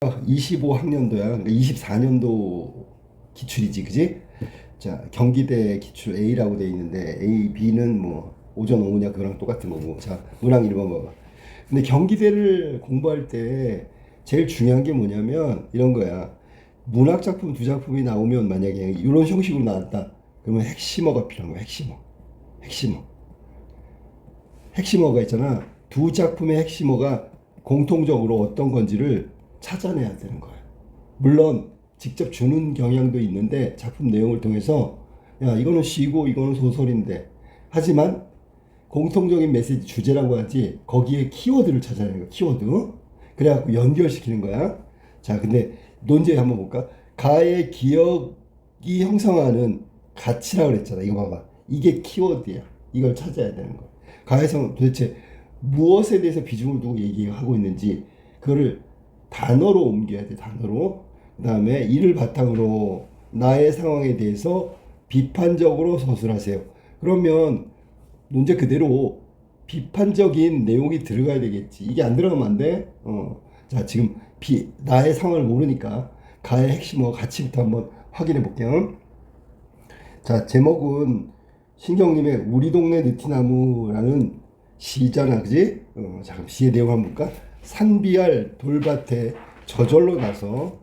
25학년도야. 그러니까 24년도 기출이지, 그지? 자, 경기대 기출 A라고 돼 있는데 A, B는 뭐 오전 오후냐 그거랑 똑같은 거고. 자, 문항 1번 봐봐. 근데 경기대를 공부할 때 제일 중요한 게 뭐냐면 이런 거야. 문학 작품 두 작품이 나오면 만약에 이런 형식으로 나왔다. 그러면 핵심어가 필요한 거야. 핵심어. 핵심어. 핵심어가 있잖아. 두 작품의 핵심어가 공통적으로 어떤 건지를 찾아내야 되는 거야. 물론 직접 주는 경향도 있는데 작품 내용을 통해서 야 이거는 시고 이거는 소설인데 하지만 공통적인 메시지 주제라고 하지 거기에 키워드를 찾아내는 거야. 키워드. 그래갖고 연결시키는 거야. 자 근데 논제 한번 볼까? 가의 기억이 형성하는 가치라고 그랬잖아. 이거 봐봐. 이게 키워드야. 이걸 찾아야 되는 거야. 가에서 도대체 무엇에 대해서 비중을 두고 얘기하고 있는지 그거를 단어로 옮겨야 돼. 단어로. 그 다음에 이를 바탕으로 나의 상황에 대해서 비판적으로 서술하세요. 그러면 논제 그대로 비판적인 내용이 들어가야 되겠지. 이게 안 들어가면 안 돼. 자, 지금 나의 상황을 모르니까 가의 핵심어 가치부터 한번 확인해 볼게요. 자, 제목은 신경님의 우리 동네 느티나무라는 시잖아, 그지? 자, 그럼 시의 내용 한번 볼까? 산비알 돌밭에 저절로 나서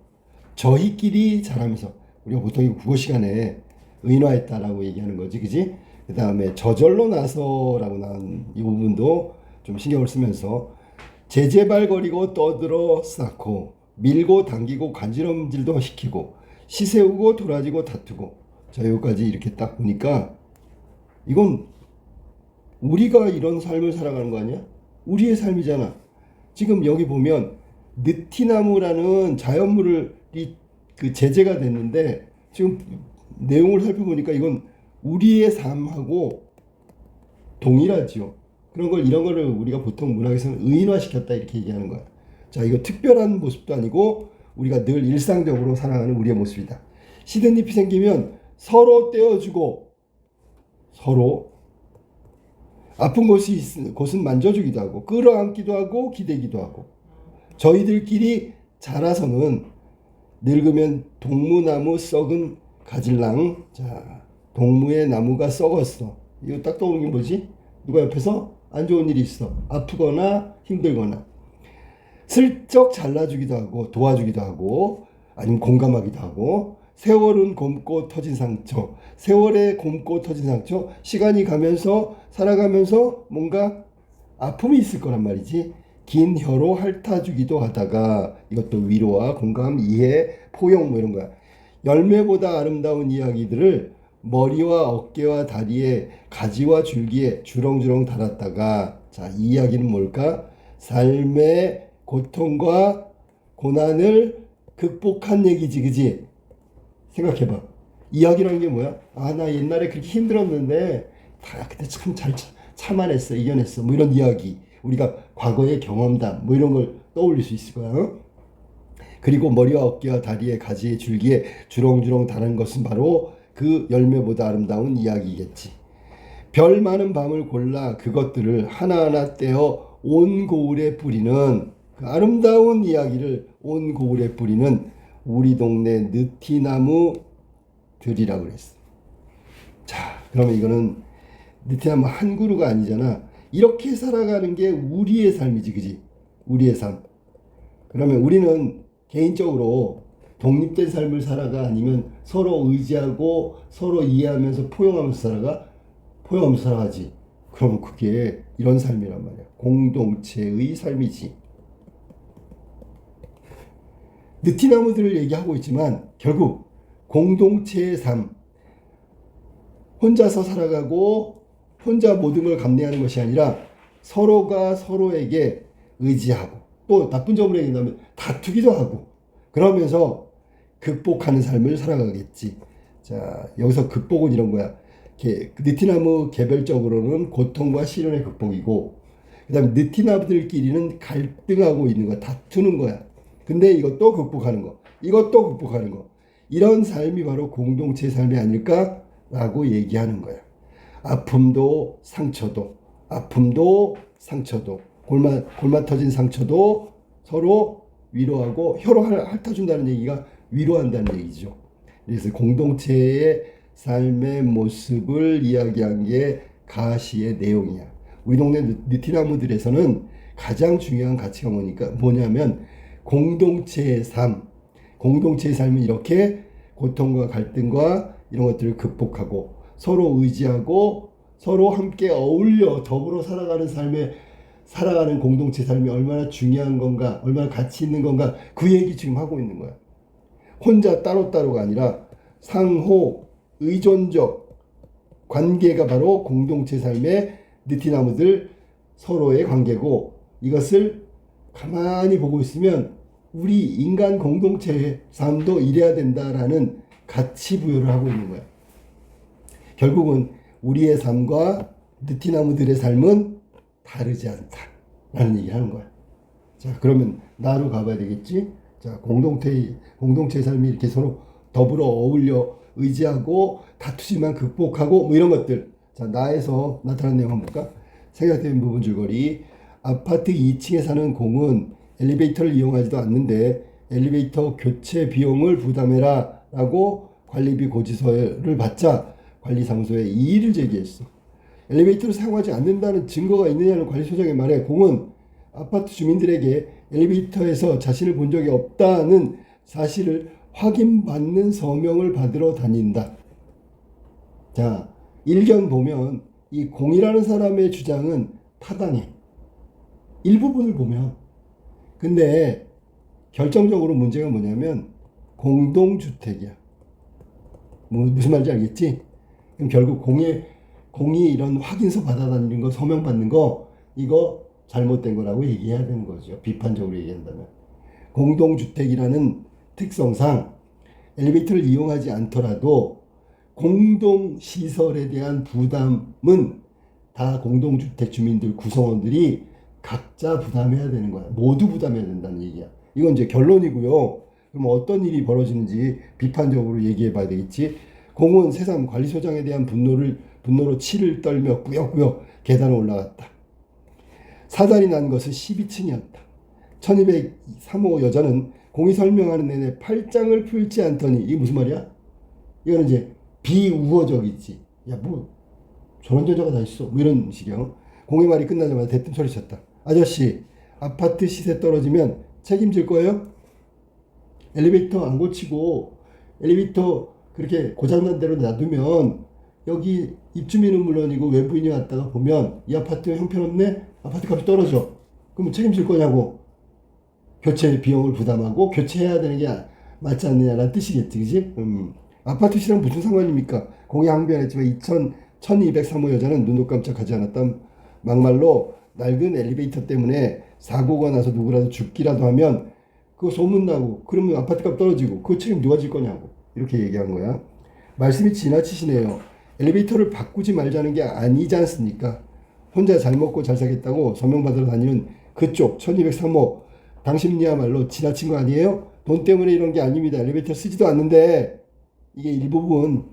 저희끼리 자라면서 우리가 보통 이 국어 시간에 의인화했다라고 얘기하는 거지, 그지? 그 다음에 저절로 나서라고 나온 이 부분도 좀 신경을 쓰면서 제제발거리고 떠들어 쌓고 밀고 당기고 간지럼질도 시키고 시세우고 돌아지고 다투고 자 여기까지 이렇게 딱 보니까 이건 우리가 이런 삶을 살아가는 거 아니야? 우리의 삶이잖아. 지금 여기 보면 느티나무라는 자연물이 그 제재가 됐는데 지금 내용을 살펴보니까 이건 우리의 삶하고 동일하지요. 그런 걸 이런 거를 우리가 보통 문학에서는 의인화시켰다 이렇게 얘기하는 거야. 자, 이거 특별한 모습도 아니고 우리가 늘 일상적으로 살아가는 우리의 모습이다. 시든잎이 생기면 서로 떼어주고 서로 아픈 곳은 만져주기도 하고 끌어안기도 하고 기대기도 하고 저희들끼리 자라서는 늙으면 동무나무 썩은 가질랑. 자, 동무의 나무가 썩었어. 이거 딱 떠오르는 게 뭐지? 누가 옆에서 안 좋은 일이 있어. 아프거나 힘들거나. 슬쩍 잘라주기도 하고 도와주기도 하고 아니면 공감하기도 하고 세월은 곪고 터진 상처. 세월에 곪고 터진 상처. 시간이 가면서 살아가면서 뭔가 아픔이 있을 거란 말이지. 긴 혀로 핥아주기도 하다가 이것도 위로와 공감, 이해, 포용 뭐 이런 거야. 열매보다 아름다운 이야기들을 머리와 어깨와 다리에 가지와 줄기에 주렁주렁 달았다가 자, 이 이야기는 뭘까? 삶의 고통과 고난을 극복한 얘기지, 그지? 생각해봐. 이야기라는 게 뭐야? 아, 나 옛날에 그렇게 힘들었는데 다 그때 참 잘 참아냈어, 이겨냈어. 뭐 이런 이야기. 우리가 과거의 경험담 뭐 이런 걸 떠올릴 수 있을 거야. 어? 그리고 머리와 어깨와 다리에 가지에 줄기에 주렁주렁 다는 것은 바로 그 열매보다 아름다운 이야기겠지. 별 많은 밤을 골라 그것들을 하나하나 떼어 온 고을에 뿌리는 그 아름다운 이야기를 온 고을에 뿌리는 우리 동네 느티나무들이라고 그랬어. 자, 그러면 이거는 느티나무 한 그루가 아니잖아. 이렇게 살아가는 게 우리의 삶이지, 그지? 우리의 삶. 그러면 우리는 개인적으로 독립된 삶을 살아가 아니면 서로 의지하고 서로 이해하면서 포용하면서 살아가? 포용하면서 살아가지. 그럼 그게 이런 삶이란 말이야. 공동체의 삶이지. 느티나무들을 얘기하고 있지만 결국 공동체의 삶. 혼자서 살아가고 혼자 모든 걸 감내하는 것이 아니라 서로가 서로에게 의지하고 또 나쁜 점으로 얘기하면 다투기도 하고 그러면서 극복하는 삶을 살아가겠지. 자, 여기서 극복은 이런 거야. 느티나무 개별적으로는 고통과 시련의 극복이고 그 다음에 느티나무들끼리는 갈등하고 있는 거야. 다투는 거야. 근데 이것도 극복하는 거. 이것도 극복하는 거. 이런 삶이 바로 공동체의 삶이 아닐까라고 얘기하는 거야. 아픔도 상처도 골마 터진 상처도 서로 위로하고 혀로 핥아준다는 얘기가 위로한다는 얘기죠. 그래서 공동체의 삶의 모습을 이야기한 게 가시의 내용이야. 우리 동네 느티나무들에서는 가장 중요한 가치가 뭐냐면 공동체의 삶. 공동체의 삶은 이렇게 고통과 갈등과 이런 것들을 극복하고 서로 의지하고 서로 함께 어울려 더불어 살아가는 공동체 삶이 얼마나 중요한 건가, 얼마나 가치 있는 건가, 그 얘기 지금 하고 있는 거야. 혼자 따로따로가 아니라 상호 의존적 관계가 바로 공동체 삶의 느티나무들 서로의 관계고, 이것을 가만히 보고 있으면 우리 인간 공동체의 삶도 이래야 된다라는 가치 부여를 하고 있는 거야. 결국은 우리의 삶과 느티나무들의 삶은 다르지 않다라는 얘기를 하는 거야. 자, 그러면 나로 가봐야 되겠지? 자, 공동체의 삶이 이렇게 서로 더불어 어울려 의지하고 다투지만 극복하고 뭐 이런 것들. 자, 나에서 나타나는 내용 한번 볼까? 생략된 부분 줄거리. 아파트 2층에 사는 공은 엘리베이터를 이용하지도 않는데 엘리베이터 교체 비용을 부담해라 라고 관리비 고지서를 받자 관리사무소에 이의를 제기했어. 엘리베이터를 사용하지 않는다는 증거가 있느냐는 관리소장의 말에 공은 아파트 주민들에게 엘리베이터에서 자신을 본 적이 없다는 사실을 확인받는 서명을 받으러 다닌다. 자, 일견 보면 이 공이라는 사람의 주장은 타당해. 일부분을 보면. 근데 결정적으로 문제가 뭐냐면 공동주택이야. 무슨 말인지 알겠지? 그럼 결국 공이 이런 확인서 받아다니는 거, 서명 받는 거, 이거 잘못된 거라고 얘기해야 되는 거죠. 비판적으로 얘기한다면. 공동주택이라는 특성상 엘리베이터를 이용하지 않더라도 공동시설에 대한 부담은 다 공동주택 주민들, 구성원들이 각자 부담해야 되는 거야. 모두 부담해야 된다는 얘기야. 이건 이제 결론이고요. 그럼 어떤 일이 벌어지는지 비판적으로 얘기해 봐야 되겠지. 공은 새삼 관리소장에 대한 분노로 치를 떨며 꾸역꾸역 계단을 올라갔다. 사달이 난 것은 12층이었다. 1203호 여자는 공이 설명하는 내내 팔짱을 풀지 않더니, 이게 무슨 말이야? 이거는 이제 비우호적이지. 야, 뭐 저런 여자가 다 있어. 뭐 이런 식이요. 공의 말이 끝나자마자 대뜸 소리쳤다. 아저씨, 아파트 시세 떨어지면 책임질 거예요? 엘리베이터 안 고치고 엘리베이터 그렇게 고장난 대로 놔두면 여기 입주민은 물론이고 외부인이 왔다가 보면 이 아파트 형편없네? 아파트 값이 떨어져. 그럼 책임질 거냐고. 교체 비용을 부담하고 교체해야 되는 게 맞지 않느냐라는 뜻이겠지, 그지? 아파트 시랑 무슨 상관입니까? 공이 항변했지만 1203호 여자는 눈도 깜짝하지 않았다. 막말로 낡은 엘리베이터 때문에 사고가 나서 누구라도 죽기라도 하면 그거 소문나고 그러면 아파트값 떨어지고 그 책임 누가 질 거냐고 이렇게 얘기한 거야. 말씀이 지나치시네요. 엘리베이터를 바꾸지 말자는 게 아니지 않습니까? 혼자 잘 먹고 잘 살겠다고 서명받으러 다니는 그쪽 1203호 당신이야말로 지나친 거 아니에요? 돈 때문에 이런 게 아닙니다. 엘리베이터 쓰지도 않는데 이게 일부분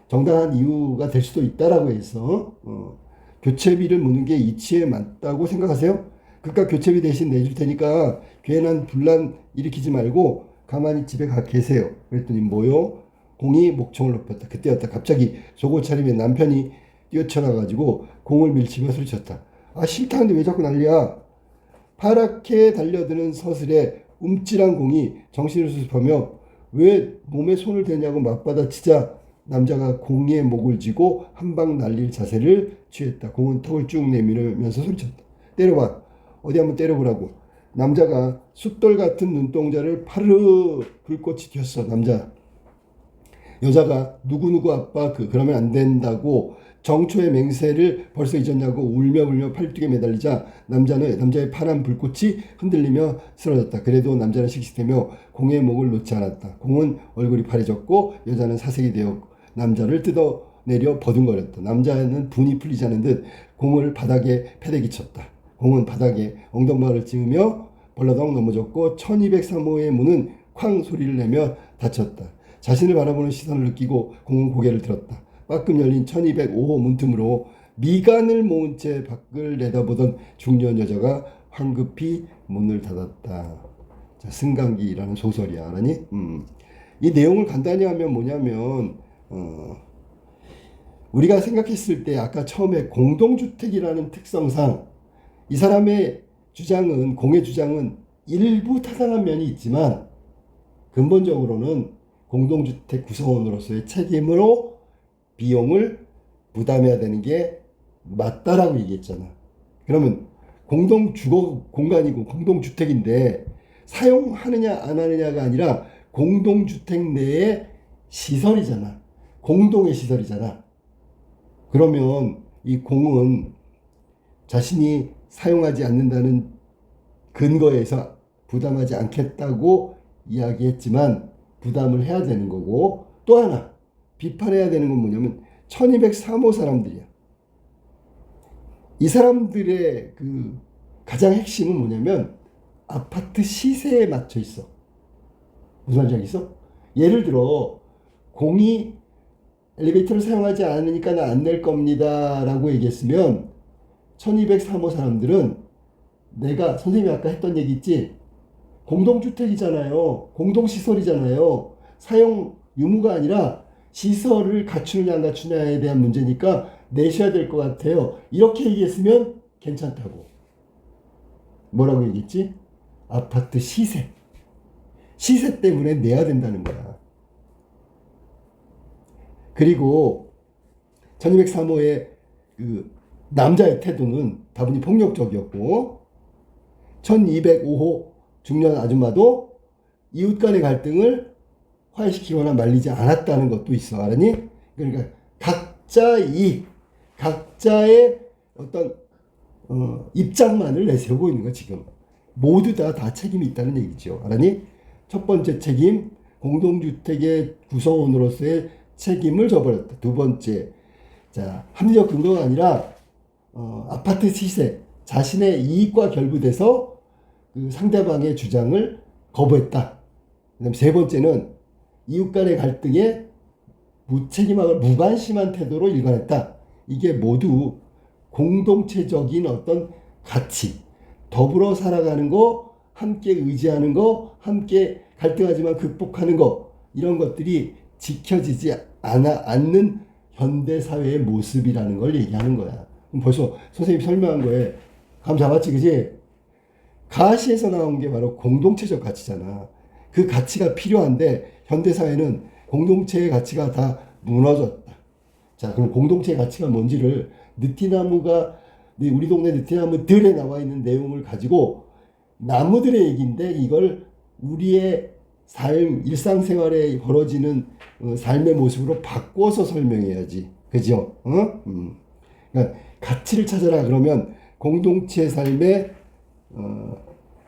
정당한 이유가 될 수도 있다라고 해서 교체비를 묻는 게 이치에 맞다고 생각하세요? 그깟 교체비 대신 내줄 테니까 괜한 분란 일으키지 말고 가만히 집에 가 계세요. 그랬더니 뭐요? 공이 목청을 높였다. 그때였다. 갑자기 속옷 차림에 남편이 뛰어쳐나가지고 공을 밀치며 소리쳤다. 아, 싫다는데 왜 자꾸 난리야? 파랗게 달려드는 서슬에 움찔한 공이 정신을 수습하며 왜 몸에 손을 대냐고 맞받아치자 남자가 공의 목을 쥐고 한 방 날릴 자세를 취했다. 공은 턱을 쭉 내밀으면서 소리쳤다. 때려봐. 어디 한번 때려보라고. 남자가 숫돌 같은 눈동자를 파르르 불꽃이 튀었어. 여자가 누구누구 아빠 그러면 안 된다고 정초의 맹세를 벌써 잊었냐고 울며불며 팔뚝에 매달리자 남자의 파란 불꽃이 흔들리며 쓰러졌다. 그래도 남자는 씩씩대며 공의 목을 놓지 않았다. 공은 얼굴이 파래졌고 여자는 사색이 되어 남자를 뜯어내려 버둥거렸다. 남자는 분이 풀리지 않은 듯 공을 바닥에 패대기 쳤다. 공은 바닥에 엉덩방아를 찍으며 벌러덩 넘어졌고 1203호의 문은 쾅 소리를 내며 닫혔다. 자신을 바라보는 시선을 느끼고 공은 고개를 들었다. 빠끔 열린 1205호 문틈으로 미간을 모은 채 밖을 내다보던 중년 여자가 황급히 문을 닫았다. 자, 승강기라는 소설이야. 알았니? 이 내용을 간단히 하면 뭐냐면 우리가 생각했을 때 아까 처음에 공동주택이라는 특성상 이 사람의 주장은 공의 주장은 일부 타당한 면이 있지만 근본적으로는 공동주택 구성원으로서의 책임으로 비용을 부담해야 되는 게 맞다라고 얘기했잖아. 그러면 공동 주거 공간이고 공동주택인데 사용하느냐 안 하느냐가 아니라 공동주택 내의 시설이잖아. 공동의 시설이잖아. 그러면 이 공은 자신이 사용하지 않는다는 근거에서 부담하지 않겠다고 이야기했지만 부담을 해야 되는 거고, 또 하나 비판해야 되는 건 뭐냐면 1203호 사람들이야. 이 사람들의 그 가장 핵심은 뭐냐면 아파트 시세에 맞춰 있어. 무슨 말인지 알겠어? 예를 들어 공이 엘리베이터를 사용하지 않으니까 나 안 낼 겁니다 라고 얘기했으면 1203호 사람들은 내가 선생님이 아까 했던 얘기 있지? 공동주택이잖아요. 공동시설이잖아요. 사용 유무가 아니라 시설을 갖추느냐 안 갖추느냐에 대한 문제니까 내셔야 될 것 같아요. 이렇게 얘기했으면 괜찮다고. 뭐라고 얘기했지? 아파트 시세. 시세 때문에 내야 된다는 거야. 그리고 1203호의 그 남자의 태도는 다분히 폭력적이었고 1205호 중년 아줌마도 이웃 간의 갈등을 화해시키거나 말리지 않았다는 것도 있어. 알았니? 그러니까 각자의 이익, 각자의 어떤 입장만을 내세우고 있는 거 지금. 모두 다 책임이 있다는 얘기죠. 알았니? 첫 번째 책임, 공동주택의 구성원으로서의 책임을 져버렸다. 두 번째, 자, 합리적 근거가 아니라 아파트 시세, 자신의 이익과 결부돼서 그 상대방의 주장을 거부했다. 그다음 세 번째는 이웃 간의 갈등에 무책임하고 무관심한 태도로 일관했다. 이게 모두 공동체적인 어떤 가치, 더불어 살아가는 거, 함께 의지하는 거, 함께 갈등하지만 극복하는 거, 이런 것들이 지켜지지 않는 현대사회의 모습이라는 걸 얘기하는 거야. 그럼 벌써 선생님이 설명한 거에 감 잡았지, 그지? 가시에서 나온 게 바로 공동체적 가치잖아. 그 가치가 필요한데 현대사회는 공동체의 가치가 다 무너졌다. 자, 그럼 공동체의 가치가 뭔지를 느티나무가 우리 동네 느티나무들에 나와 있는 내용을 가지고 나무들의 얘기인데 이걸 우리의 삶, 일상생활에 벌어지는 삶의 모습으로 바꿔서 설명해야지. 그죠? 그러니까 가치를 찾아라 그러면 공동체 삶의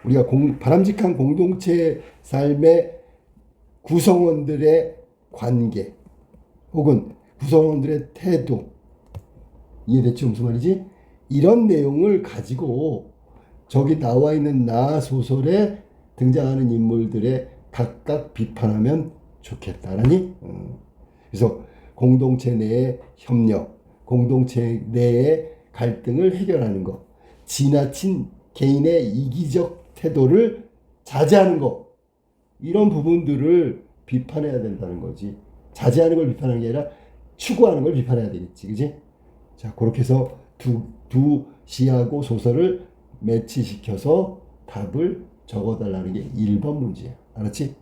우리가 바람직한 공동체 삶의 구성원들의 관계 혹은 구성원들의 태도, 이해됐지? 무슨 말이지? 이런 내용을 가지고 저기 나와 있는 나 소설에 등장하는 인물들의 각각 비판하면 좋겠다라니. 그래서 공동체 내의 협력, 공동체 내의 갈등을 해결하는 것, 지나친 개인의 이기적 태도를 자제하는 것, 이런 부분들을 비판해야 된다는 거지. 자제하는 걸 비판하는 게 아니라 추구하는 걸 비판해야 되겠지, 그지? 자, 그렇게 해서 두 시하고 소설을 매치시켜서 답을 적어달라는 게 1번 문제야. 알았지?